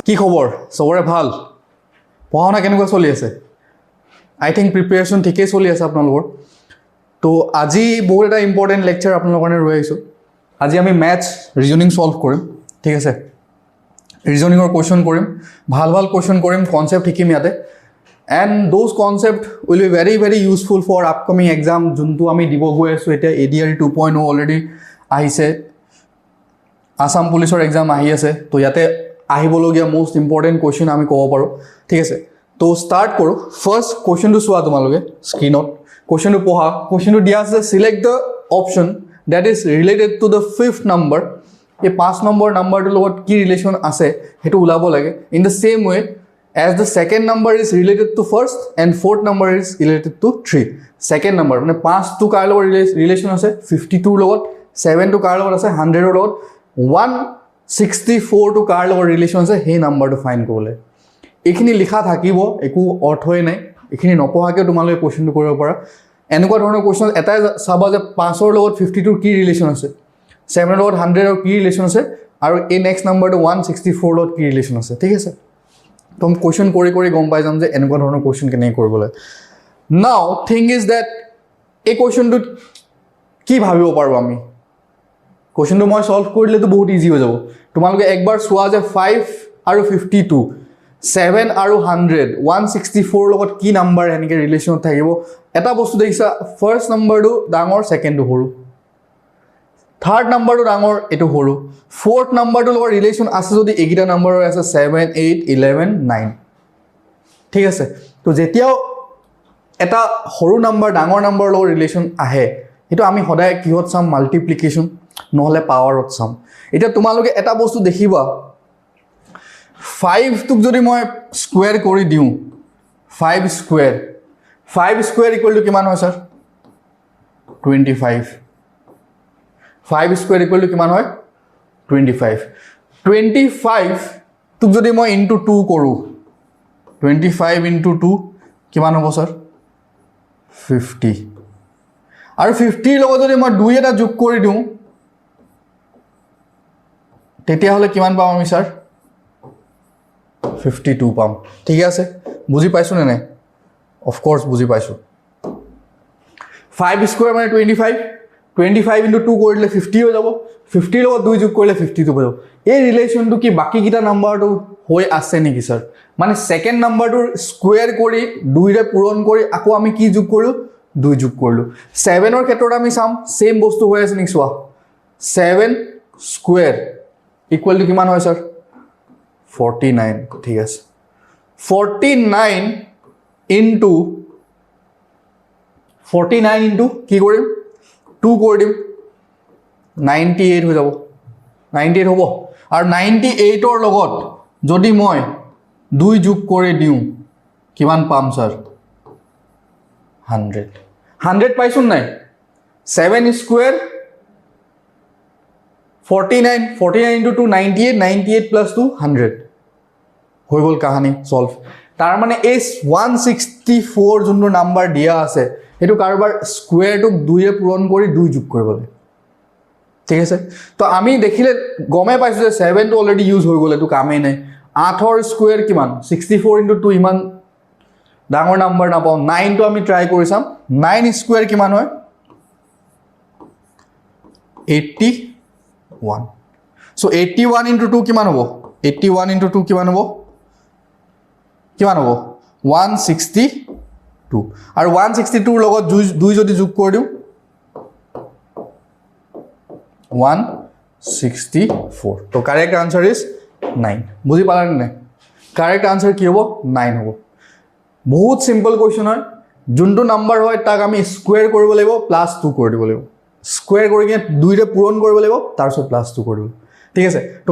কি খবৰ সবৰে ভাল পঢ়াওনা কেনেকুৱা চলি আছে আই থিংক প্ৰিপাৰেচন ঠিকই চলি আছে আপোনালোকৰ তো আজি বহুত এটা ইম্পৰ্টেন্ট লেকচাৰ আপোনালোকৰ কাৰণে ৰৈ আহিছো আজি আমি ম্যাথছ ৰিজনিং সলভ কৰিম ঠিক আছে ৰিজনিংৰ কোৱেশ্চন কৰিম ভাল ভাল কোৱেশ্চন কৰিম কনসেপ্ট শিকিম ইয়াতে and those concept will be very very useful for upcoming exam juntu ami dibo goi asu eta ADRE 2.0 already ahise Assam police or exam ahi ase to yate ahibologia most important question ami kobo paro thik ase to start koru first question to swa tumaloge screen out question to poha question to dia ase select the option that is related to the fifth number a 5 number to logot ki relation ase hetu ulabo lage in the same way as the second number is related to first and fourth number is related to 3 second number mane 5 to kar logot relation ase 52 logot 7 to kar logot ase 100 logot 164 to kar logot relation ase he number to find korole ekhini likha thakibo eku orthoi nai ekhini nopohake tumaloge question to koribo para enukwa dhoroner question eta saba je 5 or logot 52 ki relation ase 7 logot 100 or ki relation ase aru a next number to 164 logot ki relation ase thik ase तो हम question कोरी गम पाइ जाम जे एनुका धৰণৰ question केने करबले now thing is that a question to की भाबिबो पारो आमी question तो মই सॉल्व কৰিলে তো বহুত ইজি হৈ যাব তোমালোকে একবাৰ সোৱা যে 5 আৰু 52 7 আৰু 100 164 লগত কি নাম্বাৰ এনেকে ৰিলেচন থাকিব এটা বস্তু দেখিছা ফাৰ্স্ট নাম্বাৰটো ডাঙৰ সেকেন্ডটো সৰু থাৰ্ড নাম্বাৰটো ডাঙৰ এটো সৰু fourth number to lower relation আছে যদি এগিটা নাম্বার আছে 7 8 11 9 ঠিক আছে তো যেতিয়াও এটা সৰু নাম্বাৰ ডাঙৰ নাম্বাৰ লগত ৰিলেচন আহে এটো আমি সদায় কিহত চাম মাল্টিপ্লিকেশন নহলে পাৱাৰত চাম এটা তোমালোকে এটা বস্তু দেখিবা 5 টুক যদি মই স্কয়াৰ কৰি দিউ 5 স্কয়াৰ ইকুৱেল টু কিমান হয় স্যাৰ 25 5 স্কয়াৰ ইকুৱেল টু কিমান হয় 25 টুক যদি মই ইনটু 2 কৰো 25 ইনটু 2 কিমান হ'ব স্যাৰ 50 আৰু 50 লগত যদি মই 2 এটা যোগ কৰি দিউ তেতিয়া হলে কিমান পাম আমি স্যাৰ 52 পাম ঠিক আছে বুজি পাইছো নে নাই অফ কোৰ্স বুজি পাইছো 5 স্কয়াৰ মানে 25 into 2 কৰিলে 50 হৈ যাব 50 লগত 2 যোগ কৰিলে 52 হৈ যাব এই ৰিলেচনটো কি বাকি কিটা নাম্বাৰটো হৈ আছে নেকি স্যাৰ মানে সেকেন্ড নাম্বাৰটোৰ স্কয়াৰ কৰি 2 ৰে পূৰণ কৰি আকৌ আমি কি যোগ কৰিলো 2 যোগ কৰিলো 7 ৰ ক্ষেত্ৰত আমি চাম সেম বস্তু হৈ আছে নেকি চোৱা 7 স্কয়াৰ ইকুৱেল টু কিমান হয় স্যাৰ 49 ঠিক আছে 49 into কি কৰিম 2 কৰি দিম 98 হৈ যাব 98 হ'ব আৰু 98 ৰ লগত যদি মই 2 যোগ কৰি দিউ কিমান পাম স্যাৰ 100 পাইছো নাই 7 স্কয়াৰ 49 into 2 98 plus 2 100 হৈ গল কাহানি সলভ তাৰ মানে এই 164 যোনটো নাম্বাৰ দিয়া আছে এটো কাৰবাৰ স্কয়াৰটো 2 ৰে পূৰণ কৰি 2 যোগ কৰিবলে ঠিক আছে তো আমি দেখিলে গমে পাইছো যে 7 টো অলৰেডি ইউজ হৈ গলে তো কামে নাই 8 ৰ স্কয়াৰ কিমান 64 into 2 ইমান ডাঙৰ নাম্বাৰ না পাও 9 টো আমি ট্ৰাই কৰি চাম 9 স্কয়াৰ কিমান হয় 81 so 81 into 2 কিমান হ'ব 81 into 2 কিমান হ'ব 162 আৰু 162 ৰ লগত 2 যদি যোগ কৰি দিউ 164 তো কারেক্ট आंसर ইজ 9 বুজি পালা নে কারেক্ট आंसर কি হ'ব 9 হ'ব বহুত সিম্পল কোৱেশ্চন হয় যোনটো নাম্বাৰ হয় তাক আমি স্কয়াৰ কৰিব লাগিব প্লাস 2 কৰি দিব লাগিব স্কয়াৰ কৰি কিনে 2 ৰে পূৰণ কৰিব লাগিব তাৰ পিছত প্লাস 2 কৰিব ঠিক আছে তো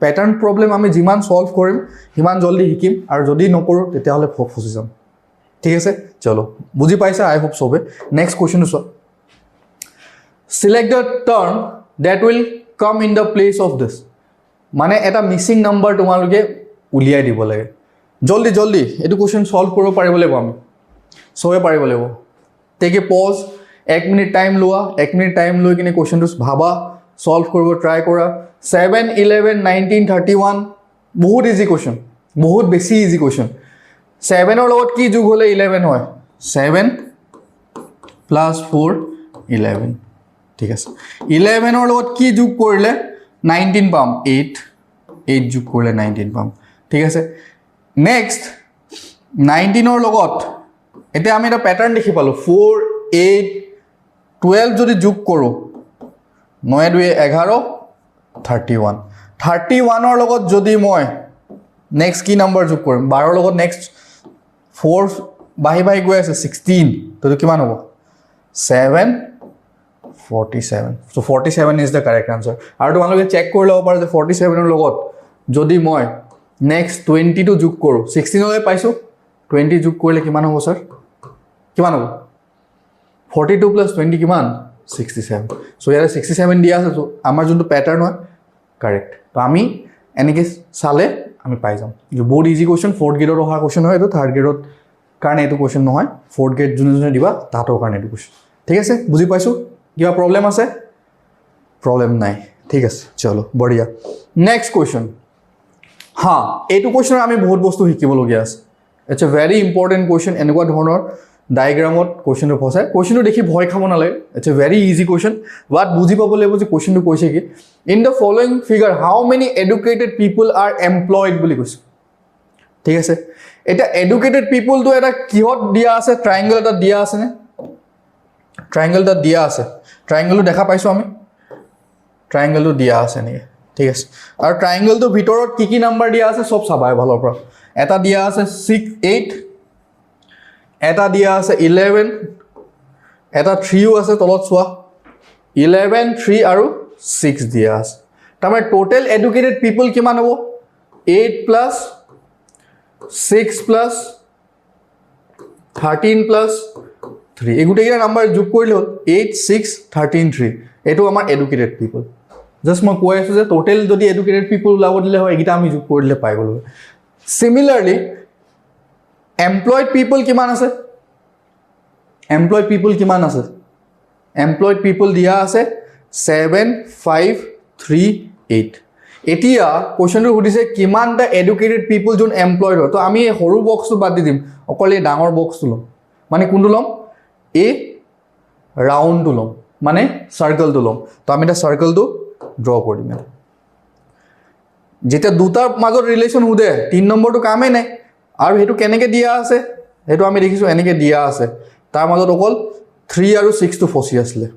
প্যাটাৰ্ন প্ৰবলেম আমি যিমান সলভ কৰিম হিমান জলদি শিকিম আৰু যদি নকৰো তেতিয়া হলে ফসি যাম ঠিক আছে চলো বুজি পাইছা আই হোপ সবে নেক্সট কোৱেশ্চন চোৱা select the term that will come in the place of this মানে এটা মিসিং নাম্বার তোমালোকে উলিয়াই দিব লাগে জলদি এটো কোৱেশ্চন সলভ কৰিব পাৰিব লাগিব আমি সবে পাৰিব লাগিব take a pause 1 minute time লোৱা 1 মিনিট টাইম লৈ কিনে কোৱেশ্চনটো ভাবা সলভ কৰিব ট্ৰাই কৰা 7 11 19 31 বহুত ইজি কোৱেশ্চন, বহুত বেছি ইজি কোৱেশ্চন। 7 ৰ লগত কি যোগ হ'লে 11 হয়? 7 + 4 11, ঠিক আছে। 11 ৰ লগত কি যোগ কৰিলে 19 পাম? 8 যোগ কৰিলে 19 পাম, ঠিক আছে। নেক্সট 19 ৰ লগত এতিয়া আমি এটা পেটাৰ্ণ দেখি পালোঁ, 4 8 12 যদি যোগ কৰোঁ 9 2 11 31, 31ৰ লগত যদি মই নেক্সট কি নাম্বাৰ যোগ কৰিম? 12ৰ লগত নেক্সট 4 বাঢ়ি বাঢ়ি গৈ আছে 16, তো কিমান হ'ব? 7 47, so 47 is the correct answer. আৰু তোমালোকে চেক কৰি ল'ব পাৰা যে 47ৰ লগত যদি মই নেক্সট 22 যোগ কৰোঁ, 16লৈ পাইছোঁ, 20 যোগ কৰিলে কিমান হ'ব ছাৰ? কিমান হ'ব? 42 + 20 কিমান? 67, so ইয়াতে 67 দিয়া আছে, so আমাৰ যোনটো পেটাৰ্ণ হয় কাৰেক্ট। তো আমি এনেকৈ চালে আমি পাই যাম। বহুত ইজি কুৱেশ্যন, 4th গ্ৰেডত অহা কুৱেশ্যন হয় এইটো, 3rd গ্ৰেডত কাৰণে এইটো কুৱেশ্যন নহয়, 4th গ্ৰেড যোনে যোনে দিবা তাহাঁতৰ কাৰণে এইটো কুৱেশ্যন। ঠিক আছে, বুজি পাইছোঁ? কিবা প্ৰব্লেম আছে? প্ৰব্লেম নাই, ঠিক আছে, চলো বঢ়িয়া। নেক্সট কুৱেশ্যন, হা এইটো কুৱেশ্যনৰ আমি বহুত বস্তু শিকিবলগীয়া আছে। It's a very important question. এনেকুৱা ধৰণৰ ডায়েগ্ৰামত কুৱেশ্যনটো ফচায়। কুৱেশ্যনটো দেখি ভয় খাব নালাগে, it's a very easy question, but বুজি পাব লাগিব যে কুৱেশ্যনটো কৈছে কি। In the following figure how many educated people are employed বুলি কৈছোঁ, ঠিক আছে। এতিয়া এডুকেটেড পিপুলটো এটা কিহত দিয়া আছে? ট্ৰাইংগল এটা দিয়া আছেনে? ট্ৰাইংগল এটা দিয়া আছে, ট্ৰাইংগলটো দেখা পাইছোঁ আমি, ট্ৰাইংগলটো দিয়া আছে নেকি? ঠিক আছে। আৰু ট্ৰাইংগলটোৰ ভিতৰত কি কি নাম্বাৰ দিয়া আছে চব চাবা এফালৰ পৰা। এটা দিয়া আছে 6 8, এটা দিয়া আছে 11, এটা 3ও আছে তলত চোৱা, 11 3 আৰু 6 দিয়া আছে। তাৰমানে টোটেল এডুকেটেড পিপুল কিমান হ'ব? 8 + 6 + 13 + 3, এই গোটেইকেইটা নাম্বাৰ যোগ কৰিলে হ'ল 8 6 13 3, এইটো আমাৰ এডুকেটেড পিপুল। জাষ্ট মই কৈ আছোঁ যে টোটেল যদি এডুকেটেড পিপুল ওলাব দিলে হয় এইকেইটা আমি যোগ কৰি দিলে পাই গ'লো। চিমিলাৰলি এমপ্লয়ড পিপুল কিমান আছে? এমপ্লয়ড পিপুল কিমান আছে? এমপ্লয়ড পিপুল দিয়া আছে 7 5 3 8। এতিয়া কুৱেশ্যনটো সুধিছে কিমানটা এডুকেটেড পিপুল যোন এমপ্লয়ড হয়। তো আমি এই সৰু বক্সটো বাদ দি দিম, অকল এই ডাঙৰ বক্সটো ল'ম। মানে কোনটো ল'ম? এই ৰাউণ্ডটো ল'ম, মানে চাৰ্কলটো ল'ম। তো আমি এতিয়া চাৰ্কলটো ড্ৰ কৰি দিম। যেতিয়া দুটাৰ মাজত ৰিলেশ্যন সোধে 3 নম্বৰটো কামেই নাই। আৰু সেইটো কেনেকৈ দিয়া আছে সেইটো আমি দেখিছোঁ, এনেকৈ দিয়া আছে। তাৰ মাজত অকল 3 আৰু 6টো ফচি আছিলে,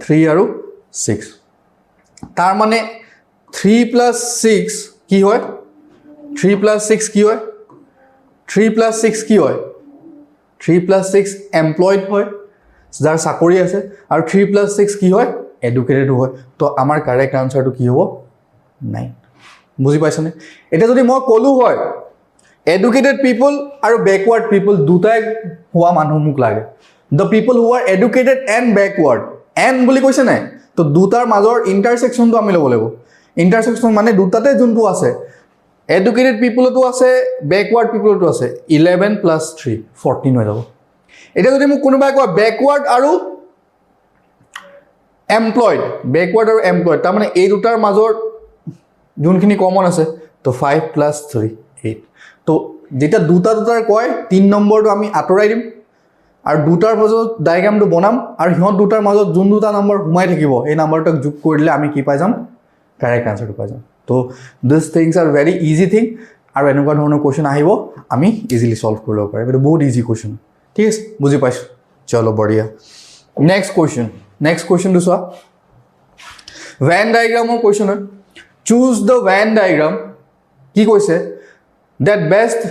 3 আৰু 6। তাৰ মানে 3 + 6 কি হয়? 3 + 6 কি হয়? 3 + 6 কি হয়? 3 + 6 এমপ্লয়ড হয়, যাৰ চাকৰি আছে। আৰু 3 + 6 কি হয়? এডুকেটেডো হয়। তো আমাৰ কাৰেক্ট আনচাৰটো কি হ'ব? 9। বুজি পাইছনে? এতিয়া যদি মই ক'লোঁ হয় এডুকেটেড পিপুল আৰু বেকৱাৰ্ড পিপুল দুটাই হোৱা মানুহ মোক লাগে, the people who R educated and backward, and বুলি কৈছে নাই? তো দুটাৰ মাজৰ ইণ্টাৰছেকশ্যনটো আমি ল'ব লাগিব। ইণ্টাৰছেকশ্যন মানে দুটাতে যোনটো আছে, এডুকেটেড পিপুলতো আছে, বেকৱাৰ্ড পিপুলতো আছে। 11 + 3 14 হৈ যাব। এতিয়া যদি মোক কোনোবাই কয় বেকৱাৰ্ড আৰু এমপ্লয়ড, বেকৱাৰ্ড আৰু এমপ্লয়ড, তাৰমানে এই দুটাৰ মাজৰ যোনখিনি কমন আছে, তো 5 + 3 8। তো যেতিয়া দুটাৰ কয় 3 নম্বৰটো আমি আঁতৰাই দিম আৰু দুটাৰ মাজত ডায়েগ্ৰামটো বনাম, আৰু সিহঁত দুটাৰ মাজত যোন দুটা নম্বৰ সোমাই থাকিব এই নাম্বাৰটোক যোগ কৰি দিলে আমি কি পাই যাম? কাৰেক্ট আনচাৰটো পাই যাম। তো this things are very easy thing, আৰু এনেকুৱা ধৰণৰ কুৱেশ্যন আহিব আমি ইজিলি ছল্ভ কৰি ল'ব পাৰিম। এইটো বহুত ইজি কুৱেশ্যন, ঠিক আছে, বুজি পাইছোঁ। চলো বঢ়িয়া। নেক্সট কুৱেশ্যনটো চোৱা, ভেন ডায়েগ্ৰামৰ কুৱেশ্যন হয়। চুজ দ্য ভেন ডায়েগ্ৰাম, কি কৈছে? that best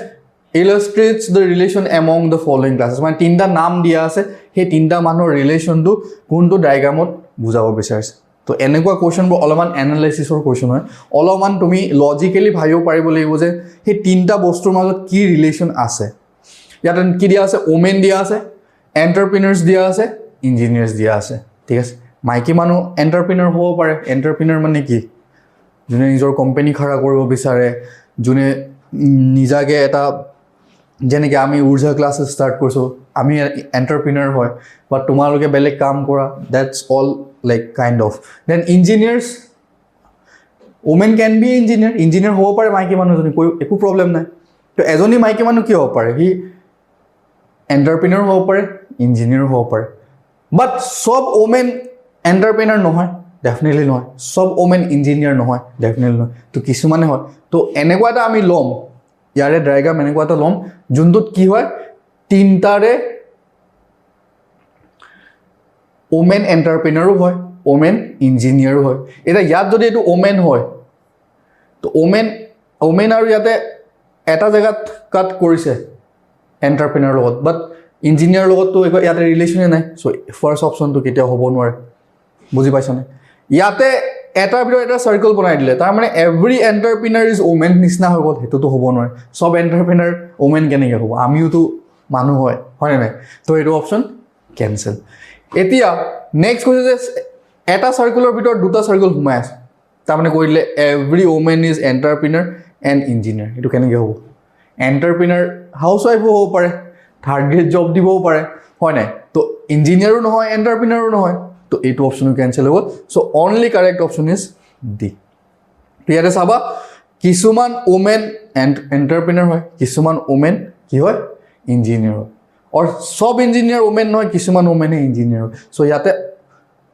illustrates the relation among the following classes, মানে তিনিটা নাম দিয়া আছে, সেই তিনিটা মানুহৰ ৰিলেশ্যনটো কোনটো ডায়েগ্ৰামত বুজাব বিচাৰিছে। তো এনেকুৱা কুৱেশ্যনবোৰ অলপমান এনালাইচিছৰ কুৱেশ্যন হয়, অলপমান তুমি লজিকেলি ভাবিব পাৰিব লাগিব যে সেই তিনিটা বস্তুৰ মাজত কি ৰিলেশ্যন আছে। ইয়াত কি দিয়া আছে? ওমেন দিয়া আছে, এণ্টাৰপ্ৰিনাৰ্ছ দিয়া আছে, ইঞ্জিনিয়াৰ্ছ দিয়া আছে, ঠিক আছে। মাইকী মানুহ এণ্টাৰপ্ৰিনাৰ হ'ব পাৰে। এণ্টাৰপ্ৰিনাৰ মানে কি? যোনে নিজৰ কোম্পানী খাৰা কৰিব বিচাৰে, যোনে নিজাকৈ এটা, যেনেকৈ আমি উৰ্জা ক্লাছ ষ্টাৰ্ট কৰিছোঁ, আমি এণ্টাৰপ্ৰিনাৰ হয়, বা তোমালোকে বেলেগ কাম কৰা, that's all like kind of. Then engineers, women can be engineer engineer হ'ব পাৰে মাইকী মানুহজনী একো প্ৰব্লেম নাই তো এজনী মাইকী মানুহ কি হ'ব পাৰে হি এণ্টাৰপ্ৰিনাৰ হ'ব পাৰে ইঞ্জিনিয়াৰ হ'ব পাৰে বাট সব ওমেন এণ্টাৰপ্ৰিনাৰ নহয় ডেফিনেটলি নহয় সব ওমেন ইঞ্জিনিয়াৰ নহয় ডেফিনেটলি নহয় তো কিছুমানে হয় তো এনেকুৱা এটা আমি ল'ম ইয়াৰে ডায়াগ্ৰাম এনেকুৱা এটা ল'ম যোনটোত কি হয় তিনটাৰে ওমেন এণ্টাৰপ্ৰিনাৰো হয় ওমেন ইঞ্জিনিয়াৰো হয় এটা ইয়াত যদি এটো ওমেন হয় তো ওমেন আৰু ইয়াতে এটা জায়গাত কাট কৰিছে এণ্টাৰপ্ৰিনাৰ লগত বাট ইঞ্জিনিয়াৰ লগততো ইয়াতে ৰিলেশ্যনে নাই সো ফাৰ্স্ট অপশনটো কেতিয়া হ'ব নোৱাৰে বুজি পাইছনে ইয়াতে এটাৰ ভিতৰত এটা সাৰ্কেল বনাই দিলে তাৰ মানে এভৰি এণ্টাৰপ্ৰিনাৰ ইজ ওমেন নিচিনা হৈ গ'ল হেতুটো হ'ব নোৱাৰে সব এণ্টাৰপ্ৰিনাৰ ওমেন কেনেকৈ হ'ব আমিওতো মানুহ হয় নাই তো এইটো অপশন কেনসেল এতিয়া নেক্সট কৈছে যে এটা সাৰ্কেলৰ ভিতৰত দুটা সাৰ্কেল ঘুমাই আছে তাৰ মানে কৈ দিলে every women is entrepreneur and engineer এইটো কেনেকৈ হ'ব এণ্টাৰপ্ৰিনাৰ হাউচৱাইফো হ'ব পাৰে থাৰ্ড গ্ৰেড জব দিবও পাৰে হয় নাই তো ইঞ্জিনিয়াৰো নহয় এণ্টাৰপ্ৰিনাৰো নহয় তো এইটো অপশনও কেনসেল হ'ব so only correct option is D তো ইয়াতে চাবা কিছুমান ওমেন এণ্টাৰপ্ৰিনাৰ হয় কিছুমান ওমেন কি হয় ইঞ্জিনিয়াৰ হয় और सब ইঞ্জিনিয়াৰ ওমেন নহয় কিছুমান ওমেনে ইঞ্জিনিয়াৰ সো ইয়াতে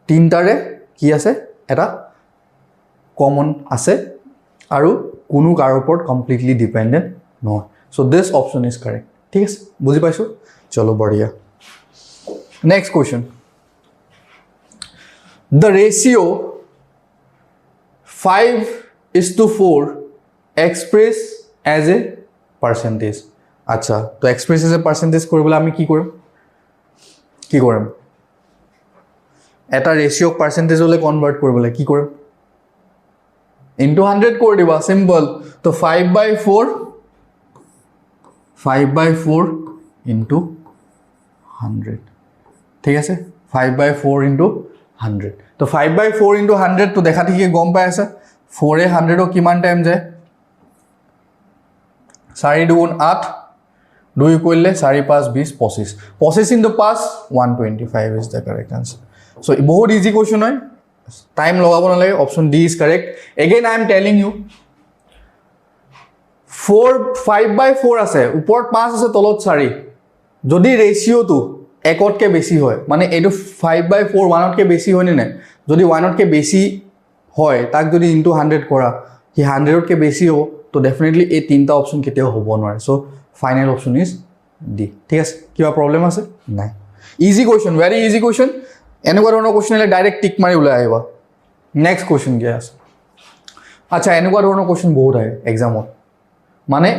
তিনটাৰে কি আছে এটা কমন আছে আৰু কোনো কাৰো ওপৰত কমপ্লিটলি ডিপেন্ডেন্ট নহয় so this option is correct ঠিক আছে বুজি পাইছো চলো বঢ়িয়া next question the ratio 5:4 expressed as a percentage আচ্ছা তো এক্সপ্ৰেছ এজ এ পাৰ্চেন্টেজ কৰিবলৈ আমি কি কৰিম এটা ৰেশিঅ পাৰ্চেন্টেজলৈ কনভাৰ্ট কৰিবলৈ কি কৰিম ইনটু 100 কৰি দিবা সিম্পল তো 5/4 ইনটু 100 ঠিক আছে 5/4 ইনটু 100 তো 5/4 ইনটু 100 তো দেখা ঠিকই গম পাই আছে 4 এ 100 ক কিমান টাইম যায় 4 2 8 2 করলে 4 5 20 25 25 into 5 125 is the correct answer so बहुत easy question है time लगाबो ना लगे option D is correct again I am telling you 5/4 আছে উপৰত 5 আছে তলত 4 যদি ৰেশিও তো একতকে বেছি হয় মানে এটো 5/4 1তকে বেছি হয় নে যদি 1তকে বেছি হয় তাক যদি ইনটু 100 কৰা কি 100তকে বেছি হ'ব তো ডেফিনেটলি এই তিনটা অপশন কেতিয়াও হ'ব নোৱাৰে so final option is D ঠিক আছে কিবা প্ৰবলেম আছে নাই easy question very easy question এনেকুৱা ধৰণৰ কোৱেশ্চন হলে ডাইৰেক্ট টিক মাৰি ওলাই আহিবা নেক্সট কোৱেশ্চন কি আছে আচ্ছা এনেকুৱা ধৰণৰ কোৱেশ্চন বহুত আহে এক্সামত মানে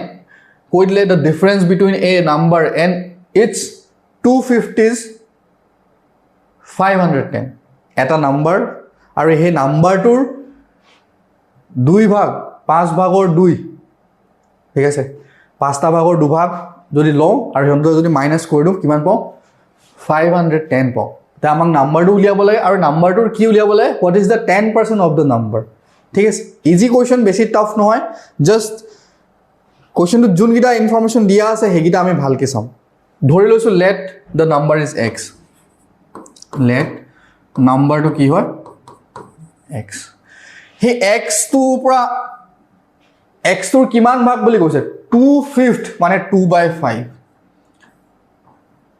কৈ দিলে the difference between a number and its 250s 510 এটা নাম্বাৰ আৰু এই নাম্বাৰটোৰ 2 ভাগ 5 ভাগৰ 2 ঠিক আছে 5টা ভাগৰ 2 ভাগ যদি লও আৰু হন্তৰ যদি মাইনাস কৰি দিও কিমান পাও 510 পাও তা আমাক নাম্বাৰটো উলিয়াব লাগে আৰু নাম্বাৰটোৰ কি উলিয়াব লাগে what is the 10% of the number ঠিক আছে ইজি কোৱেশ্চন বেছি টাফ নহয় জাস্ট কোৱেশ্চনটো যোন গিটা ইনফৰমেশন দিয়া আছে হেগিটা আমি ভালকে চাম ধৰি লৈছো let the number is x let নাম্বাৰটো কি হয় x হে x টু পৰা x টুৰ কিমান ভাগ বুলি কৈছে 2/5 মানে 2/5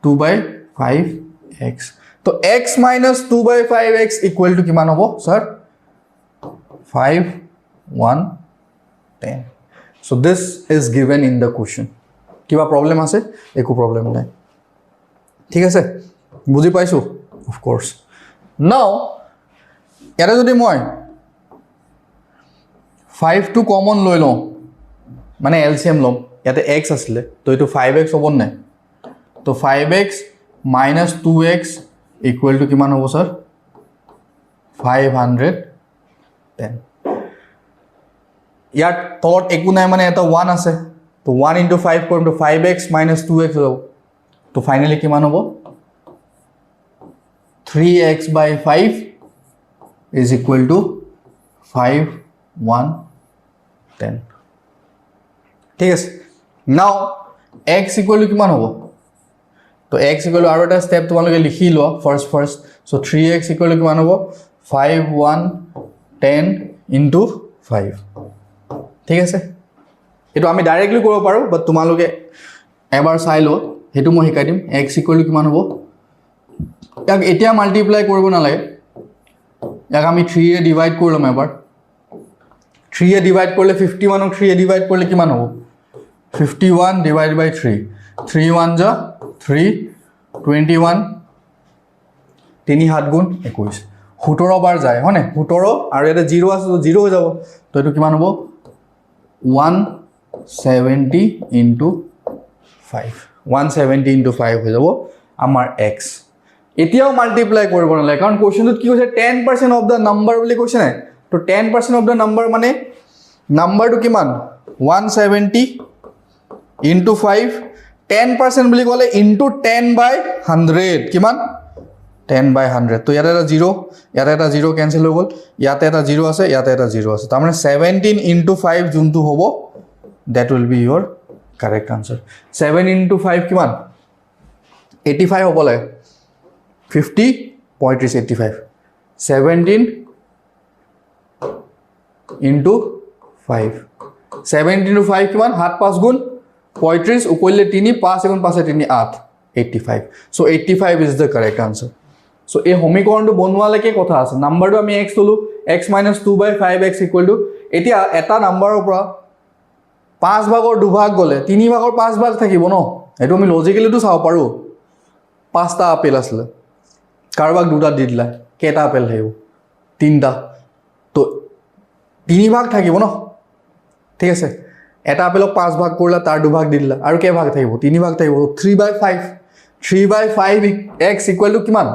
2/5x তো x minus 2/5x equal to কিমান হ'ব sir 5 1 10 so this is given in the question কিবা প্ৰবলেম আছে একো প্ৰবলেম নাই ঠিক আছে বুজি পাইছো of course now এটা যদি মই 5 টু কমন লৈ লও মানে এলসিএম লম ইয়াতে x আছিল তো এটো 5x হ'ব নাই তো 5x minus 2x equal to কিমান হ'ব স্যার 510 ইয়াত তলত একো নাই মানে এটা 1 আছে তো 1 into 5 কৰিম তো 5x minus 2x হ'ব তো ফাইনালি কিমান হ'ব 3x by 5 is equal to 510 ঠিক আছে now x equal to কিমান হ'ব তো x equal to আৰু এটা স্টেপ তোমালোকে লিখি লোৱা first so 3x equal to কিমান হ'ব 5 1 10 into 5 ঠিক আছে এটো আমি ডাইৰেক্টলি কৰিব পাৰো বাট তোমালোকে এবাৰ চাই লো হেতু মই শিকাই দিম x = কিমান হ'ব ইয়াক এতিয়া মাল্টিপ্লাই কৰিব নালাগে ইয়াক আমি 3 এ ডিভাইড কৰিলাম এবাৰ 3 এ ডিভাইড কৰিলে 51 ক 3 এ ডিভাইড কৰিলে কিমান হ'ব 51 divided by 3 3 1 ja 3 21 3 7 গুণ 21 17 বাৰ যায় হয়নে 17 আৰু এটা 0 আছে তো 0 হৈ যাব তো এটো কিমান হ'ব 170 into 5 170 into 5 হৈ যাব আমাৰ x এতিয়াও মাল্টিপ্লাই কৰিব নালাগে কাৰণ কোৱেশ্চনটোত কি কৈছে 10% অফ দা নাম্বাৰ বুলি কৈছে নাই তো 10% অফ দা নাম্বাৰ মানে নাম্বাৰটো কিমান 170 into 5 10% বুলি ক'লে into 10 by 100 কিমান 10 by 100 তো ইয়াতে এটা 0 ক্যান্সেল হৈ গল ইয়াতে এটা 0 আছে ইয়াতে এটা 0 আছে তাৰ মানে 17 into 5 যোনটো হ'ব that will be your correct answer 7 into 5 কিমান 85 হ'ব লাগে 50 35 85 17 into 5 17 into 5 কিমান 7 5 গুণ 35 উপৰলে 3 5 গুণ 5 3 8 85 so 85 is the correct answer so এই সমীকৰণটো বনোৱালৈকে কথা আছে নাম্বাৰটো আমি x ললো x - 2 by 5x = এতিয়া এটা নাম্বাৰৰ পৰা 5 ভাগৰ 2 ভাগ গলে 3 ভাগৰ 5 ভাগ থাকিব ন এটো আমি লজিক্যালি তো চাও পাৰো 5টা আপেল আছিল কাৰবাক দুটা দি দিলা কেটা আপেল থাকিব 3টা তো 3 ভাগ থাকিব ন ঠিক আছে এটা আপেলক 5 ভাগ কৰিলা তাৰ 2 ভাগ দি দিলা আৰু কে ভাগ থাকিব 3 ভাগ থাকিব 3 by 5 x = কিমান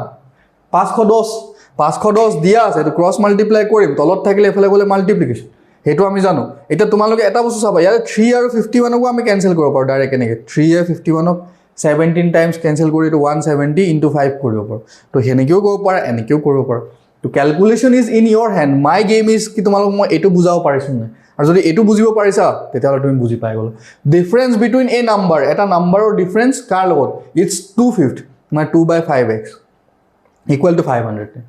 510 দিয়া আছে তো ক্ৰস মাল্টিপ্লাই কৰিম তলত থাকিলে এফালে গলে মাল্টিপ্লিকেশন হেতু আমি জানো এটা তোমালোকে এটা বস্তু চাবা ইয়াৰ 3 আৰু 51 কো আমি ক্যান্সেল কৰিব পাৰো ডাইৰেক্ট এনেকে 3 আৰু 51 ক 17 টাইমস ক্যান্সেল কৰি তো 170 into 5 কৰিব পাৰো তো হেনেকেও কৰিব পাৰা এনেকেও কৰিব পাৰো তো calculation is in your hand my game is কি তোমালোক মই এটো বুজাও পাৰিছো না আৰু যদি এটো বুজিব পাৰিছা তেতিয়াহলে তুমি বুজি পাই গল ডিফাৰেন্স বিটুইন এ নাম্বাৰ এটা নাম্বাৰৰ ডিফাৰেন্স কাৰ লগত ইটস 2/5 মানে 2 by 5x equal to 510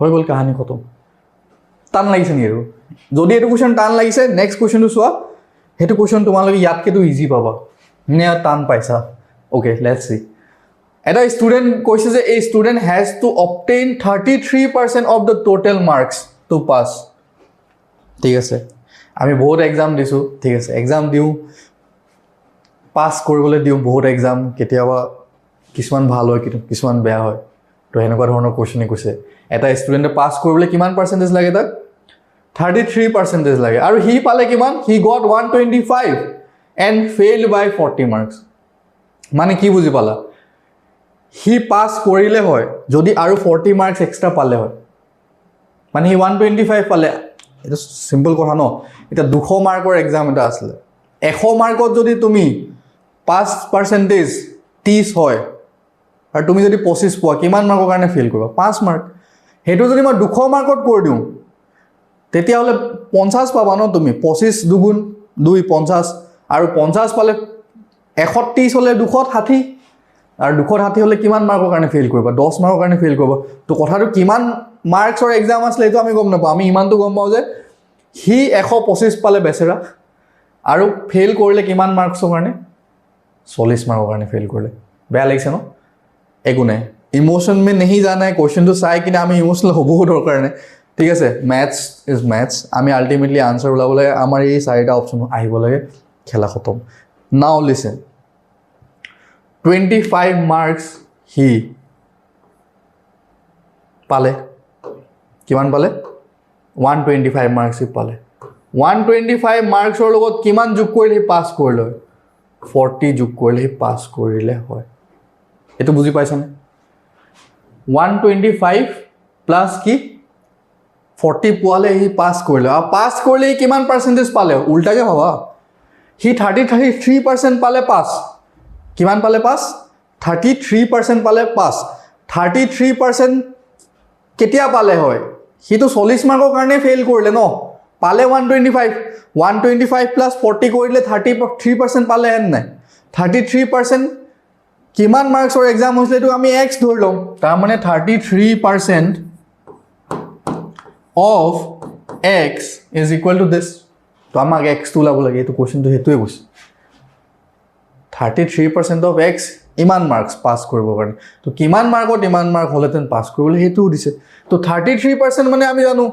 হৈ গল কাহিনী খতম টান লাগিছে নিৰো যদি এটো কোৱেশ্চন টান লাগিছে নেক্সট কোৱেশ্চনটো চোৱা হেতু কোৱেশ্চন তোমালোকে ইয়াতকেটো ইজি পাবা নে টান পাইছা ওকে লেটস সি এটা স্টুডেন্ট কৈছে যে a student has to obtain 33% of the total marks to pass ঠিক আছে আমি বহুত এক্সাম দিছো ঠিক আছে এক্সাম দিও পাস কৰিবলৈ দিও বহুত এক্সাম কেতিয়াবা কিছুমান ভাল হয় কিছুমান বেয়া হয় তো এনেকুৱা ধৰণৰ কোৱেশ্চনে কৈছে এটা ষ্টুডেন্টে পাস কৰিবলৈ কিমান পাৰ্সেন্টেজ লাগে তাক 33% লাগে আৰু হি পালে কিমান he got 125 and failed by 40 marks মানে কি বুজি পালা হি পাস কৰিলে হয় যদি আৰু 40 মার্কস এক্সট্রা পালে হয় মানে হি 125 পালে এটা সিম্পল কথা ন এটা 200 মাৰ্কৰ এক্সাম এটা আছিল 100 মাৰ্কত যদি তুমি পাস পাৰ্সেন্টেজ 30 হয় আৰু তুমি যদি 25 পোৱা কিমান মাৰ্কৰ কাৰণে ফেল কৰিবা 5 মাৰ্ক হেতু যদি মই 200 মাৰ্কত কৰি দিও তেতিয়া হলে 50 পাবা ন তুমি 25 দুগুণ 2 50 আৰু 50 পালে 130 হলে 260 আৰু 260 হলে কিমান মাৰ্কৰ কাৰণে ফেল কৰিবা 10 মাৰ্কৰ কাৰণে ফেল কৰিবা তো কথাটো কিমান মাৰ্কছৰ এক্সাম আসলে এটো আমি গম নাপাও আমি ইমানটো গম পাও যে হি 125 পালে বেচেৰা আৰু ফেল কৰিলে কিমান মাৰ্কছৰ কাৰণে 40 মাৰ্কৰ কাৰণে ফেল কৰিলে বেয়া লাগিছে ন একো নাই ইমোশন মে नहीं जाना है क्वेश्चन तो চাই কিনা আমি ইমোশনাল হ'ব দৰকাৰ নাই ঠিক আছে ম্যাথছ ইজ ম্যাথছ আমি আলটিমেটলি আনসাৰ ওলাবলৈ আমাৰ এই চাৰিটা অপচন আহিব লাগে খেলা খতম নাও লিসেন 25 marks হি পালে কিমান পালে 125 marks হি পালে 125 marksৰ লগত কিমান যোগ কৰিলে পাস কৰিলে 40 যোগ কৰিলে পাস কৰিলে হয় এটো বুজি পাইছানে 125 প্লাস কি 40 পোৱালে হি পাস কৰিলে আৰু পাস কৰিলে কিমান পার্সেন্টেজ পালে উল্টাকে ভাবা হি 33% পালে পাস কিমান পালে পাস 33% পালে পাস 33% কেতিয়া পালে হয় হি তো 40 মাৰ্কৰ কাৰণে ফেল কৰিলে ন পালে 125 প্লাস 40 কৰিলে 33% পালে হেন নাই 33% কিমান মাৰ্কছৰ এক্সাম হৈছিল তো আমি x ধৰি লম তাৰ মানে 33% of x is equal to this. তো আমাক x টো ওলাব লাগে, এইটো কোৱেশ্চনটো হেতুৱে কৈছে 33% of x ইমান মাৰ্কস পাস কৰিব কাৰণে। তো কিমান মাৰ্কত ইমান মাৰ্ক হলেতেন পাস কৰিবলৈ হেতু দিছে। তো 33% মানে আমি জানো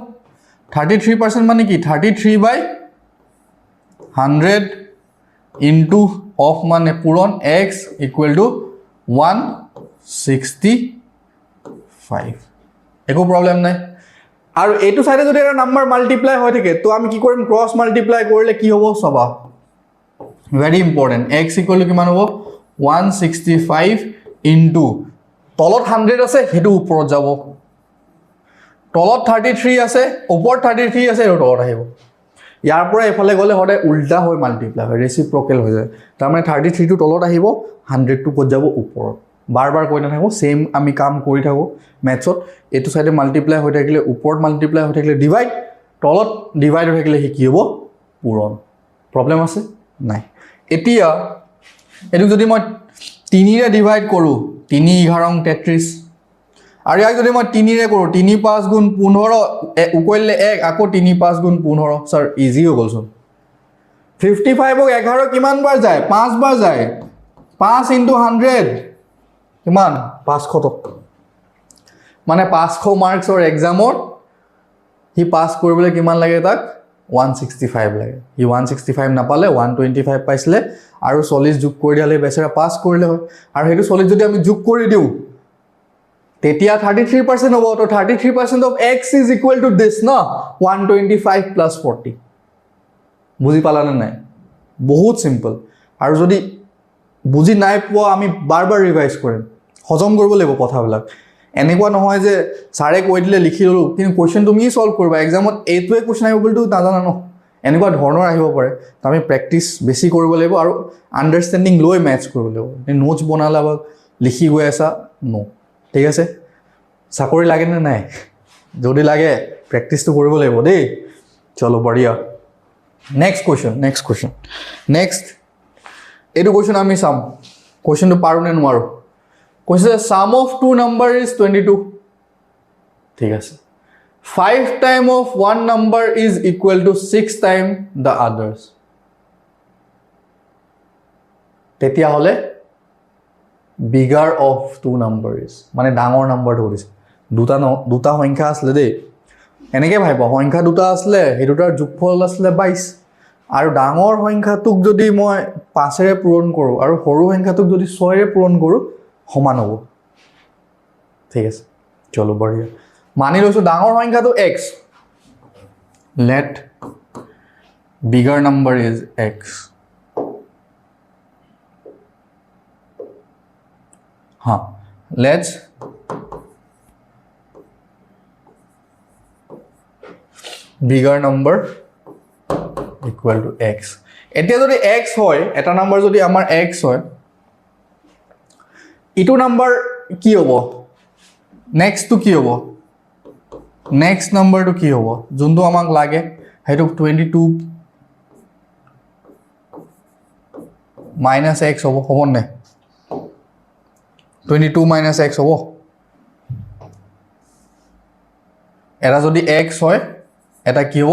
33% মানে কি 33/100 into of মানে পূৰণ x equal to 165। একো প্ৰবলেম নাই। আৰু এইটো সাইডে যদি এটা নাম্বাৰ মাল্টিপ্লাই হৈ থাকে তো আমি কি কৰিম ক্ৰস মাল্টিপ্লাই কৰিলে কি হ'ব চাবা very important x equal to কিমান হ'ব 165 into তলত 100 আছে হেতু ওপৰত যাব তলত 33 আছে ওপৰত 33 আছে আৰু তলত আহিব ইয়াৰ পৰা এফালে গলে হতে উল্টা হৈ মাল্টিপ্লাই হয় ৰেচিপ্ৰকেল হৈ যায় তাৰ মানে 33 টো তলত আহিব 100 টো কত যাব ওপৰত বাৰ বাৰ কৈ নাথাকো সেম আমি কাম কৰি থাকো ম্যাথছত এটো সাইডে মাল্টিপ্লাই হৈ থাকিলে ওপৰত মাল্টিপ্লাই হৈ থাকিলে ডিভাইড তলত ডিভাইড হৈ থাকিলে কি হ'ব পূৰণ প্ৰবলেম আছে নাই এতিয়া এটো যদি মই 3 ৰে ডিভাইড কৰো 3 11 33 আৰু ইয়াক যদি মই 3 ৰে কৰো 3 5 গুণ 15 উকলিলে 1 আকৌ 3 5 গুণ 15 স্যাৰ ইজি হৈ গলছ 55 ক 11 কিমান বাৰ যায় 5 বাৰ যায় 5 into 100 কিমান 500 টক মানে 500 মাৰ্কছৰ এক্সামত হি পাস কৰিবলৈ কিমান লাগে তাক 165 লাগে হি 165 নাপালে 125 পাইছিলে আৰু 40 যোগ কৰি দিলে বেচৰা পাস কৰিলে হয় আৰু হেতু 40 যদি আমি যোগ কৰি দিও তেতিয়া 33% হ'ব তো 33% of x is equal to this না 125 plus 40 বুজি পালানে নাই বহুত সিম্পল আৰু যদি বুজি নাই পোৱা আমি বাৰ বাৰ ৰিভাইজ কৰিম হজম কৰিব লাগিব কথাবিলাক এনেকুৱা নহয় যে সাৰে কৈ দিলে লিখি ললো কিন্তু কোৱেশ্চন তুমি সলভ কৰিবা এক্সামত এইটোৱে কোৱেশ্চন আহিব বুলি নাজানা ন এনেকুৱা ধৰণৰ আহিব পাৰে তো আমি প্ৰেক্টিস বেছি কৰিব লাগিব আৰু আন্ডাৰষ্টেণ্ডিং লৈ ম্যাথছ কৰিব লাগিব নোটছ বনালা বা লিখি গৈ আছা নো ঠিক আছে চাকৰি লাগে নে নাই যদি লাগে প্ৰেক্টিসটো কৰিব লাগিব দেই চলো বঢ়িয়া নেক্সট কোৱেশ্চন নেক্সট এটো কোৱেশ্চন আমি চাম কোৱেশ্চনটো পাৰো নে নোৱাৰো কৈছে sum of two number is 22 ঠিক আছে 5 time of one number is equal to 6 time the others তেতিয়া হলে bigger of two number is মানে ডাঙৰ নাম্বাৰটো দিছে দুটা সংখ্যা আসলে দেই এনেকে ভাইবা সংখ্যা দুটা আসলে এই দুটাৰ যোগফল আসলে 22 আৰু ডাঙৰ সংখ্যাটোক যদি মই 5 ৰে পূৰণ কৰো আৰু সৰু সংখ্যাটোক যদি 6 ৰে পূৰণ কৰো সমান হ'ব ঠিক আছে চলো বঢ়িয়া মানি লৈছো ডাঙৰ সংখ্যাটো x let bigger number is x let's bigger number equal to x এতিয়া যদি x হয় এটা নাম্বার যদি আমাৰ x হয় ইটো নাম্বাৰ কি হ'ব নেক্সট টু কি হ'ব নেক্সট নাম্বাৰটো কি হ'ব যোনটো আমাক লাগে হেতু 22 minus x হ'ব নে 22 minus x হ'ব এটা যদি x হয় এটা কি হ'ব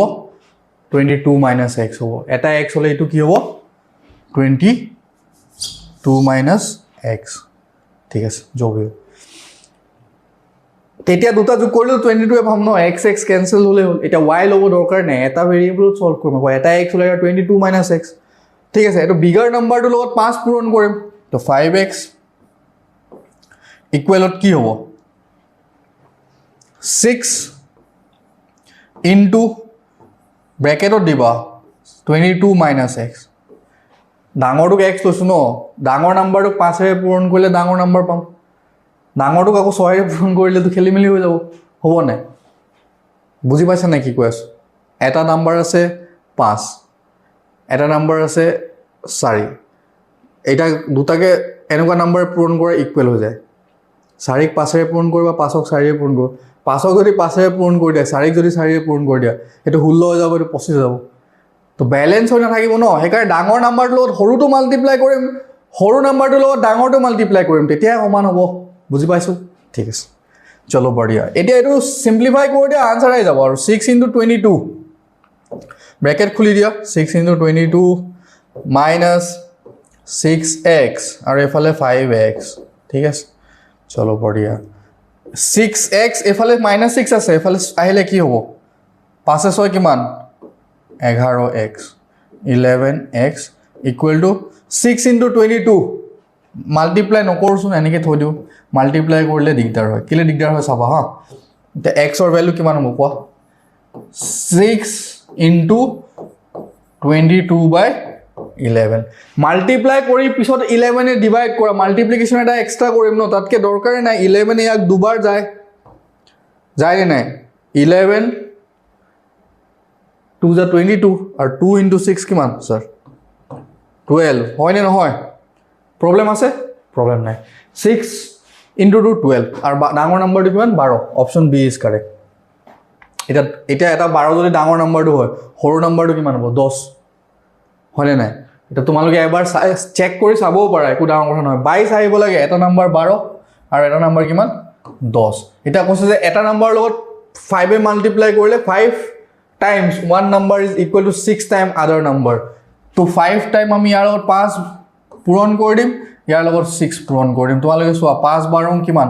22 minus x হ'ব এটা x হলে ইটো কি হ'ব 22 minus x ঠিক আছে জবে তেতিয়া দুটা যোগ কৰিলে 22 এ ভাম ন x x ক্যান্সেল হলে হল এটা y লব দৰকাৰ নাই এটা ভেৰিয়েবল সলভ কৰিম এটা x হলে 22 - x ঠিক আছে এটো বিগাৰ নাম্বাৰটো লগত 5 পূৰণ কৰিম তো 5x ইকুৱেলত কি হ'ব 6 ইনটু ব্ৰ্যাকেটত দিবা 22 - x ডাঙৰটোক x লৈছো ন ডাঙৰ নাম্বাৰটোক 5 ৰে পূৰণ কৰিলে ডাঙৰ নাম্বাৰ পাম ডাঙৰটোক আকৌ 6 ৰে পূৰণ কৰিলে তো খেলিমেলি হৈ যাব হ'ব নাই বুজি পাইছা নাই কি কৈ আছো এটা নাম্বাৰ আছে 5 এটা নাম্বাৰ আছে 4 এটা দুটাকে এনেকুৱা নাম্বাৰ পূৰণ কৰা ইকুৱেল হৈ যায় 4ক 5 ৰে পূৰণ কৰিবা 5ক 4 ৰে পূৰণ কৰিব 5ক যদি 5 ৰে পূৰণ কৰি দিয়া 4ক যদি 4 ৰে পূৰণ কৰি দিয়া এটো 16 হৈ যাব এটো 25 হৈ যাব তো ব্যালেন্স হৈ নাথাকিব ন হেকাৰ ডাঙৰ নাম্বাৰটো লগত সৰুটো মাল্টিপ্লাই কৰিম সৰু নাম্বাৰটো লগত ডাঙৰটো মাল্টিপ্লাই কৰিম তেতিয়া সমান হ'ব বুজি পাইছো ঠিক আছে চলো বঢ়িয়া এতিয়া এটো সিম্পলিফাই কৰি দিয়া আনসাৰ আই যাব আৰু 6 * 22 ব্ৰেকেট খুলি দিয়া 6 into 22 minus 6x আৰু এফালে 5x ঠিক আছে চলো বঢ়িয়া 6x এফালে minus 6 আছে এফালে আহিলে কি হ'ব 5 6 কিমান 11x 11x equal to 6 into 22 multiply নকৰছোন এনেকৈ থৈ দিওঁ মাল্টিপ্লাই কৰিলে দিগদাৰ হয় কেলে দিগদাৰ হয় চাবা হা তে x ৰ ভ্যালু কিমান হ'ব কোৱা 6 into 22 by 11 মাল্টিপ্লাই কৰি পিছত 11 এ ডিভাইড কৰা মাল্টিপ্লিকেশন এটা এক্সট্ৰা কৰিম ন তাতকে দৰকাৰ নাই 11 এ ইয়াক দুবাৰ যায় যায় নাই 11 2 the 22 আৰু 2 into 6 কিমান স্যাৰ 12 হয় নে নহয় প্ৰবলেম আছে প্ৰবলেম নাই 6 into 2 12 আৰু ডাঙৰ নম্বৰটো কিমান 12 অপশন বি ইজ কাৰেক্ট এটা এটা 12 যদি ডাঙৰ নম্বৰটো হয় সৰু নম্বৰটো কিমান হ'ব 10 হয়নে নাই এটা তোমালোকে এবাৰ চেক কৰি চাবও পাৰা একো ডাঙৰ কথা নহয় 22 আহিব লাগে এটা নম্বৰ 12 আৰু এটা নম্বৰ কিমান 10 এটা কৈছে যে এটা নম্বৰ লগত 5 এ মাল্টিপ্লাই কৰিলে 5 times one number is equal to 6 times other number তো 5 টাইম আমি ইয়াৰ লগত 5 পূৰণ কৰি দিম ইয়াৰ লগত 6 পূৰণ কৰি দিম তোমালোকে চোৱা 5 12 কিমান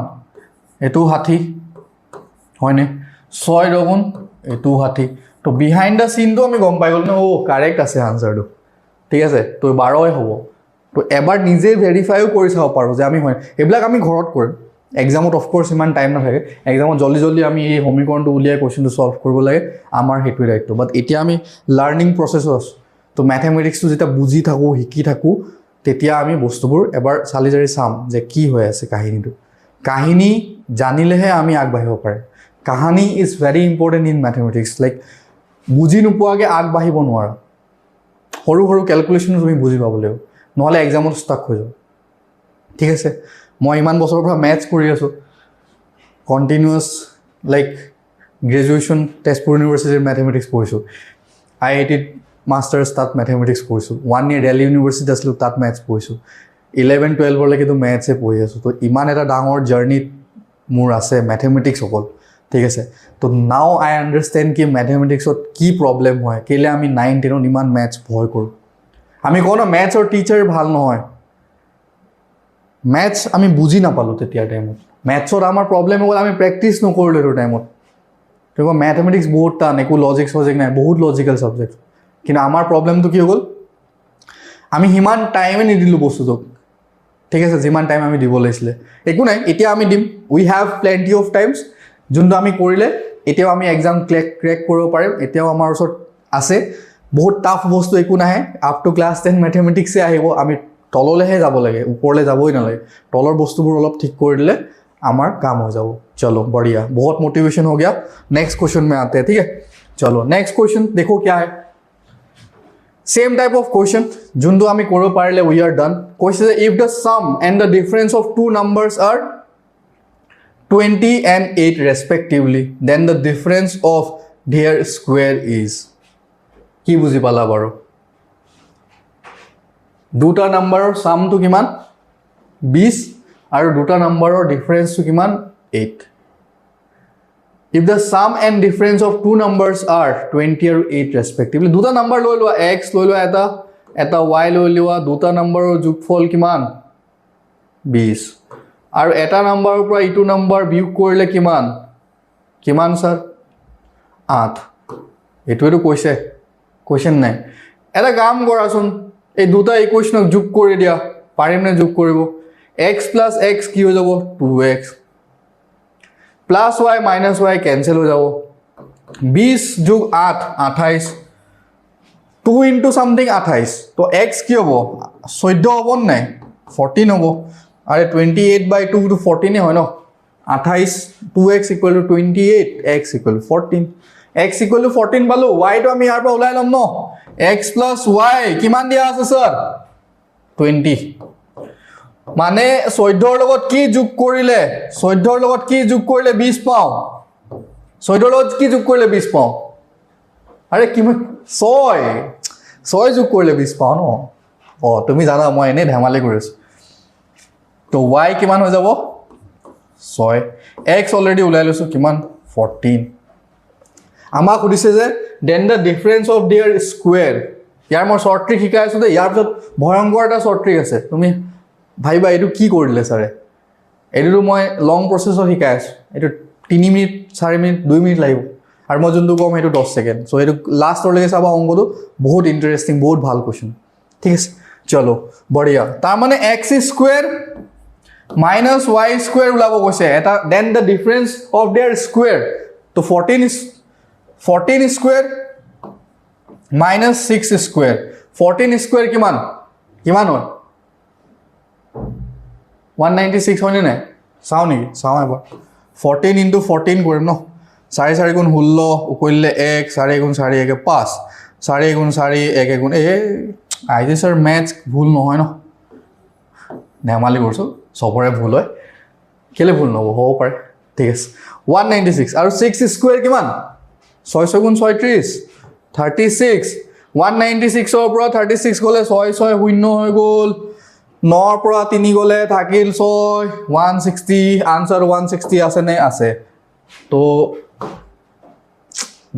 এটো 60 হয়নে 6 দুগুণ এটো 60 তো বিহাইন্ড দা সিন তো আমি গম পাই গল না ও কারেক্ট আছে আনসারটো ঠিক আছে তো 12 হ'ব তো এবাৰ নিজে ভেৰিফাইও কৰি চাব পাৰো যে আমি হয় এবিলাক আমি ঘৰত কৰিম এক্সামত অফ কোৰ্স ইমান টাইম না থাকে এক্সামত জলদি জলদি আমি এই সমীকৰণটো উলিয়াই কোৱেশ্চনটো সলভ কৰিব লাগে আমাৰ হেতুই দায়িত্ব বাট এতিয়া আমি লাৰ্নিং প্ৰসেছত তো ম্যাথমেটিক্সটো যেটা বুজি থাকো শিকি থাকো তেতিয়া আমি বস্তুবোৰ এবাৰ চালি জাৰি চাম যে কি হৈ আছে কাহিনীটো কাহিনী জানিলেহে আমি আগবাঢ়িব পাৰে কাহিনী is very important in mathematics like বুজি নোপোৱাকে আগবাঢ়িব নোৱাৰা সৰু সৰু ক্যালকুলেশন তুমি বুজি পাব লাগিব নহলে এক্সামত ষ্টাক হৈ যাব ঠিক আছে মই ইমান বছৰৰ পৰা ম্যাথছ কৰি আছো কন্টিনিউয়াস লাইক গ্ৰেজুৱেচন তেজপুৰ ইউনিভাৰ্চিটিৰ ম্যাথমেটিক্স পঢ়িছো আইআইটি মাস্টাৰ্স তাত ম্যাথমেটিক্স পঢ়িছো 1 ইয়াৰ দিল্লী ইউনিভাৰ্চিটি আছিল তাত ম্যাথছ পঢ়িছো 11 12 লৈকে তো ম্যাথছে পঢ়ি আছো তো ইমান এটা ডাঙৰ জাৰ্নি মোৰ আছে ম্যাথমেটিক্স অকল ঠিক আছে তো নাও আই আন্ডাৰস্ট্যান্ড কি ম্যাথমেটিক্সত কি প্ৰবলেম হয় কেলে আমি 9 10 ত ইমান ম্যাথছ ভয় কৰো আমি কোন ম্যাথছৰ টিচাৰ ভাল নহয় ম্যাথছ আমি বুজি নাপালো তেতিয়া টাইমত ম্যাথছৰ আমাৰ প্ৰবলেম হ'ল আমি প্ৰেক্টিস নকৰিলো এটো টাইমত তো ম্যাথমেটিক্স বহুত টান একো লজিক নাই বহুত লজিক্যাল সাবজেক্ট কিন্তু আমাৰ প্ৰবলেমটো কি হ'ল আমি হিমান টাইমে নিদিলো বস্তুটোক ঠিক আছে যিমান টাইম আমি দিব লাগিছিল একো নাই এতিয়া আমি দিম উই হ্যাভ প্লেন্টি অফ টাইমস যোনটো আমি কৰিলে এতিয়াও আমি এক্সাম ক্ৰেক কৰিব পাৰিম এতিয়াও আমাৰ ওচৰত আছে বহুত টাফ বস্তু একো নাহে আপ টু ক্লাস 10 ম্যাথমেটিক্সে আহিব আমি তললেহে যাব লাগে উপৰলে যাবই নালাগে তলৰ বস্তুবোৰ অলপ ঠিক কৰি দিলে আমাৰ কাম হৈ যাব चलो बढ़िया बहुत मोटिवेशन हो गया नेक्स्ट क्वेश्चन में आते हैं ठीक है चलो नेक्स्ट क्वेश्चन देखो क्या है सेम टाइप ऑफ क्वेश्चन जुंदो आमी करो पारले we are done question if the sum and the difference of two numbers are 20 and 8 respectively then the difference of their square is কি বুজি পালা বাৰো দুটা নম্বৰৰ সাম তো কিমান 20 আৰু দুটা নম্বৰৰ ডিফাৰেন্স তো কিমান 8 if the sum and difference of two numbers are 20 or 8 respectively দুটা নম্বৰ লৈ লোৱা x লৈ লোৱা এটা y লৈ লোৱা দুটা নম্বৰৰ যোগফল কিমান 20 আৰু এটা নম্বৰৰ পৰা ইটো নম্বৰ বিয়োগ কৰিলে কিমান স্যাৰ 8 এটোটো কৈছে কোৱেশ্চন নাই এটা কাম কৰাচোন এই দুটা ইকুৱেশনক যোগ কৰি দিয়া পাৰিম নে যোগ কৰিব x plus x কি হৈ যাব 2x plus y minus y cancel हो जाओ 20 जुग 8 28 2 into something 28 तो x की होबो 14 होबो नै 14 होबो अरे 28 by 2 to 14 है न 28 2x equal to 28 x equal to 14 x equal to 14 পালো y তো আমি ইয়াৰ পৰা উলাই লম ন x plus y কিমান দিয়া আছে স্যাৰ 20 মানে 14 লগত কি যোগ কৰিলে 14 লগত কি যোগ কৰিলে 20 পাও 14 লগত কি যোগ কৰিলে 20 পাও আৰে কি 6 যোগ কৰিলে 20 পাও ন ও তুমি জানা মই এনে ধেমালি কৰিছো তো y কিমান হৈ যাব 6 x অলৰেডি উলাই লৈছো কিমান 14 আমাক সুধিছে যে then the difference of their square ইয়াৰ মই শ্বৰ্ট ট্ৰিক শিকাই আছোঁ যে ইয়াৰ পিছত ভয়ংকৰ এটা শ্বৰ্ট ট্ৰিক আছে তুমি ভাবিবা এইটো কি কৰিলে ছাৰে এইটোতো মই লং প্ৰচেছত শিকাই আছোঁ এইটো 3 মিনিট 4 মিনিট 2 মিনিট লাগিব আৰু মই যোনটো ক'ম সেইটো 10 ছেকেণ্ড চ' এইটো লাষ্টলৈকে চাবা অংকটো বহুত ইণ্টাৰেষ্টিং বহুত ভাল কুৱেশ্যন ঠিক আছে চলো বঢ়িয়া তাৰমানে X square minus Y square ওলাব কৈছে এটা then the difference of their square to 14 square minus 6 square 14 square কিমান কিমান হয় 196 হয়নে নাই চাওঁ নেকি চাওঁ এবাৰ 14 into 14 কৰিম ন 4 4 গুণ 16 উকলিলে 1 4 গুণ 4 1 5 4 গুণ 4 1 গুণ আজি স্যাৰ মেথছ ভুল নহয় ন নেমালি কৰিছোঁ সবৰে ভুল হয় কেলে ভুল নহ'ব হ'ব পাৰে ঠিক আছে 196 আৰু 6 স্কুৱেৰ কিমান 6 গুণ 36 36 196 ৰ পৰা 36 গ'লে 6 6 0 হৈ গ'ল 9 ৰ পৰা 3 গ'লে থাকিল 6 160 आंसर 160 আছে নে আছে তো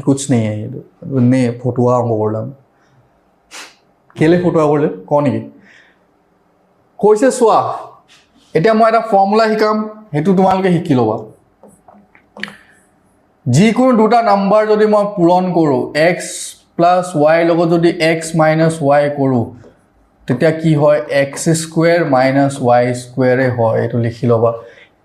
कुछ नहीं है ये ने फटुआ अंक करलाम केले फटुआ करले क नेকি কৈছে সোয়া এটা মই এটা ফর্মুলা শিকাম হেতু তোমালকে শিকি লবা যিকোনো দুটা নাম্বার যদি মই পূরণ কৰো x + y লগত যদি x - y কৰো তেতিয়া কি হয় x স্কয়ার - y স্কয়ার হয় এটো লিখি লবা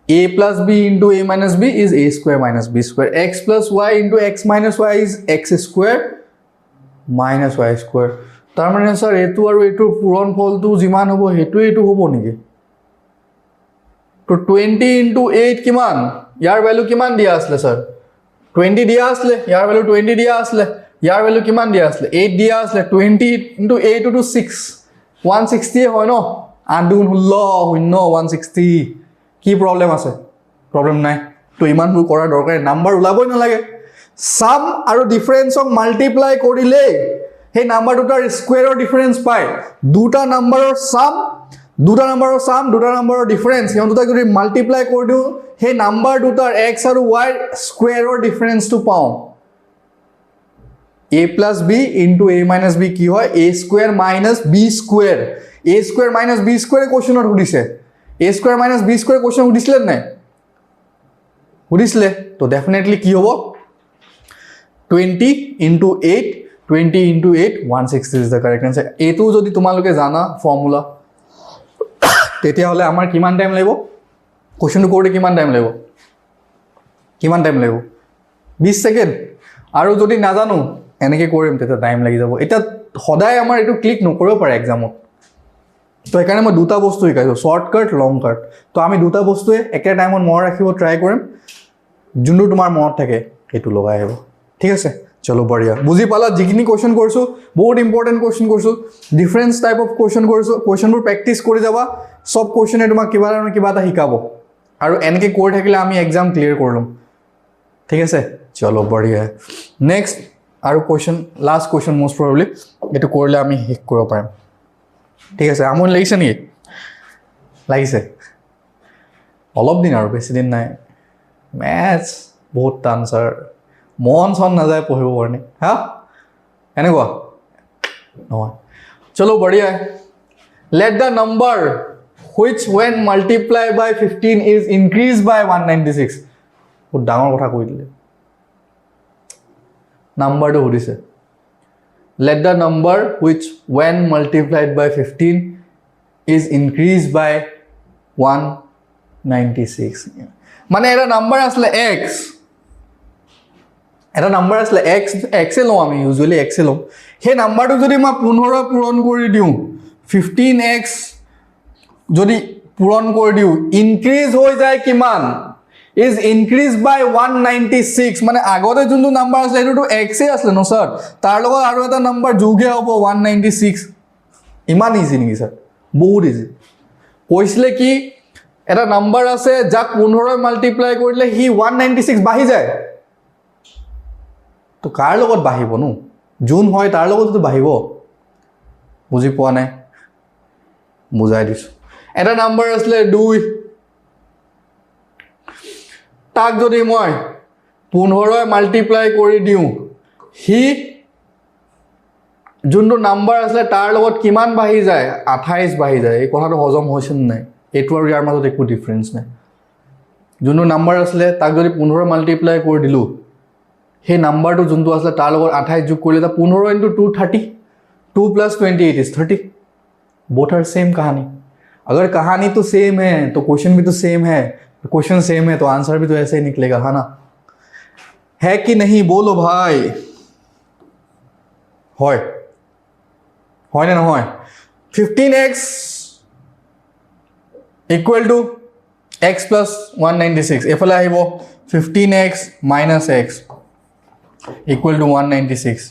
a plus b into a minus b is a square minus b square x plus y into x minus y is x square minus y square তাৰ মানে স্যাৰ এটো আৰু এটোৰ পূৰণ ফলটো যিমান হ'ব হেতু এটো হ'ব নেকি তো 20 into 8 কিমান ইয়াৰ ভ্যালু কিমান দিয়া আছে স্যাৰ 20 দিয়া আছে ইয়াৰ ভ্যালু 20 দিয়া আছে ইয়াৰ ভ্যালু কিমান দিয়া আছে 8 দিয়া আছে 20 into 8 to 6 160 হয় ন 8 গুণ 16 160 কি প্ৰবলেম আছে প্ৰবলেম নাই তো ইমান ভুল কৰা দৰকাৰ নাম্বাৰ ওলাবই না লাগে সাম আৰু ডিফাৰেন্সক মাল্টিপ্লাই কৰিলে হে নাম্বাৰ দুটাৰ স্কয়াৰৰ ডিফাৰেন্স পায় দুটা নাম্বাৰৰ সাম দুটা নাম্বাৰৰ ডিফাৰেন্স ইহত দুটা যদি মাল্টিপ্লাই কৰি দিও হে নাম্বাৰ দুটাৰ x আৰু y স্কয়াৰৰ ডিফাৰেন্সটো পাও a plus b into a minus b কি হয় a square minus b square a square minus b square কোৱেশ্যনত সুধিছে a square minus b square question সুধিছিলে নাই সুধিছিলে তো ডেফিনেটলি কি হ'ব 20 into 8 20 into 8 160 is the correct answer এটো যদি তোমালোকে জানা ফর্মুলা তেতিয়া হলে আমাৰ কিমান টাইম লাগিব কোৱেশ্যনটো কৰোতে কিমান টাইম লাগিব 20 সেকেন্ড আৰু যদি নাজানো এনেকে কৰিম তেতিয়া টাইম লাগি যাব এটা সদায় আমাৰ এটো ক্লিক নকৰিব পাৰে এক্সামত তো এখানে মই দুটা বস্তু শিকাইছো শৰ্টকাট লং কাট তো আমি দুটা বস্তুয়ে একে টাইমত মন ৰাখিব ট্ৰাই কৰিম যোনটো তোমাৰ মনত থাকে এটো লগাই আহিব ঠিক আছে চলো বঢ়িয়া বুজি পালা যিখিনি কোৱেশ্যন কৰিছো বহুত ইম্পৰ্টেন্ট কোৱেশ্যন কৰিছো ডিফাৰেন্স টাইপ অফ কোৱেশ্যন কৰিছো কোৱেশ্যনবোৰ প্ৰেক্টিস কৰি যাবা সব কোৱেশ্যনে তোমাক কিবা না কিবা এটা শিকাব আৰু এনেকে কৰি থাকিলে আমি এক্সাম ক্লিয়াৰ কৰিলম ঠিক আছে চলো বঢ়িয়া নেক্সট আৰু কোৱেশ্যন লাষ্ট কোৱেশ্যন মোস্ট প্ৰবাবলি এটো কৰিলে আমি শেষ কৰিব পাৰিম ঠিক আছে আমন লাগিছে নেকি লাগিছে অলপ দিন আৰু বেছি দিন নাই ম্যাথছ বহুত টান স্যাৰ মন সন না যায় পঢ়িব কাৰণে হা এনেকুৱা নহয় চলো বঢ়িয়া let the number which when multiplied by 15 is increased by 196 বহুত ডাঙৰ কথা কৈ দিলে নাম্বাৰটো সুধিছে let the number which when multiplied by 15 is increased by 196 মানে এটা নাম্বার আসলে x এটা নাম্বার আসলে x এ লও আমি ইউজুয়ালি x এ লও হে নাম্বাৰটো যদি মই 15 পূৰণ কৰি দিও 15x যদি পূৰণ কৰি দিও ইনক্রিজ হৈ যায় কিমান is increased by 196 মানে আগতে যোনটো নাম্বার আছে এটো x এ আছে ন স্যার তার লগত আৰু এটা নাম্বার যোগে হ'ব 196 ইমান ইজি নেকি স্যার বহুত ইজি কৈছিলে কি এটা নাম্বার আছে যাক 15 মাল্টিপ্লাই কৰিলে হি 196 বাহি যায় তো কাৰ লগত বাহিব নো জুন হয় তাৰ লগতটো বাহিব বুজি পোৱা নাই বুজাই দিছো এটা নাম্বাৰ আসলে 2 তাক যদি মই 15 মাল্টিপ্লাই কৰি দিওঁ হি যোনটো নাম্বাৰ আছে তাৰ লগত কিমান বাঢ়ি যায় 28 বাঢ়ি যায় এই কথাটো হজম হৈছে নাই এটো আৰু ইয়াৰ মাজত একো ডিফাৰেন্স নাই যোনটো নাম্বাৰ আছে তাক যদি 15 মাল্টিপ্লাই কৰি দিলো সেই নাম্বাৰটো যোনটো আছে তাৰ লগত 28 যোগ কৰিলে তা 15 * 2 30 2 + 28 is 30 both are same कहानी अगर कहानी तो सेम है तो क्वेश्चन भी तो सेम है क्वेश्चन सेम है तो आंसर भी तो ऐसे ही निकलेगा है ना है कि नहीं बोलो भाई হয় হয় না নহয় 15x equal to x plus 196 এফালে আহিব 15x minus x equal to 196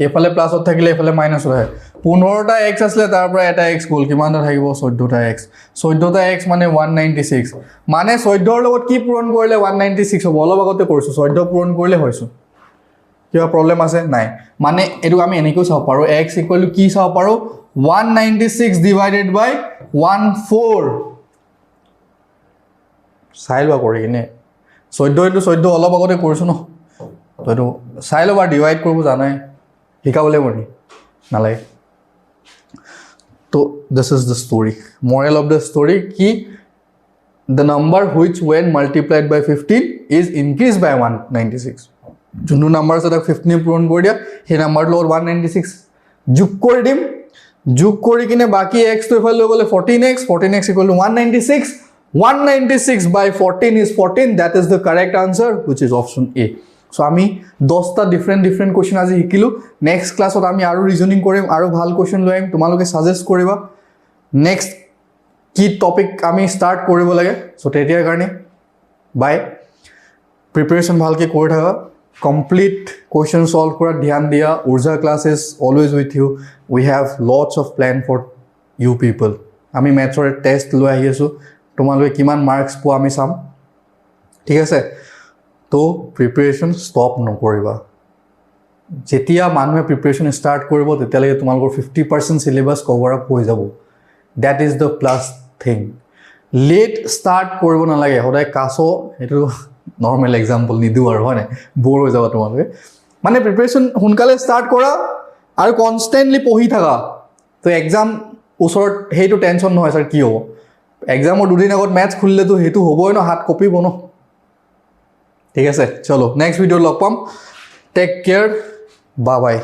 এফালে প্লাসত থাকিলে এফালে মাইনাস হয় 15টা x আসলে তারপর এটা x গল কিমানটা থাকিব 14টা x 14টা x মানে 196 মানে 14 ৰ লগত কি পূৰণ কৰিলে 196 হ'ব অলপ আগতে কৰিছো 14 পূৰণ কৰিলে হৈছো কিবা প্ৰবলেম আছে নাই মানে এটো আমি এনেকৈ চাও পাৰো x equal to কি চাও পাৰো 196 divided by 14 চাইলবা কৰি কিনে 14 ইনটু 14 অলপ আগতে কৰিছো ন তো এটো চাইলবা ডিভাইড কৰিব জানাই হিকাবলে মৰি নালাগে তো this is the story moral of the story ki the number which when multiplied by 15 is increased by 196 যোনটো নাম্বাৰ আছে তাক 15 পূৰণ কৰি দিয়া সেই নাম্বাৰটো লগত 196 যোগ কৰি দিম যোগ কৰি কিনে বাকি x তো ইফালে লৈ গলে 14x equal to 196 196 by 14 is 14 that is the correct answer which is option A so আমি 10টা different question আজি শিকিলো next classত আমি আৰু ৰিজনিং কৰিম আৰু ভাল question লৈ আহিম তোমালোকে সাজেষ্ট কৰিবা next কি টপিক আমি স্টাৰ্ট কৰিব লাগে সো তেতিয়াৰ কাৰণে বাই প্ৰিপাৰেচন ভালকে কৰি থাকা complete question solve kora dhyan diya Urjaah class is always with you we have lots of plan for you people ami maths or test loi ahi asu tomaloke kiman marks po ami sam thik ase to preparation stop no koriba jetia manue preparation start koribo tetialage tomalokor 50% syllabus cover up hoi jabo that is the plus thing late start koribo na lage hoday kaso etu normal example নিদু আৰু হয় না বোৰ হৈ যাবা তোমালোকে মানে preparation হুনকালে start কৰা আৰু কনস্ট্যান্টলি পঢ়ি থাকা তো এক্সাম ওচৰত হেইটো টেনশন নহয় স্যাৰ কি হ'ব এক্সামৰ দুদিন আগত ম্যাথছ খুলিলে তো হেতু হ'বই ন হাত কপি বনো ঠিক আছে চলো নেক্সট ভিডিও লগ পাম টেক কেয়ার বাই বাই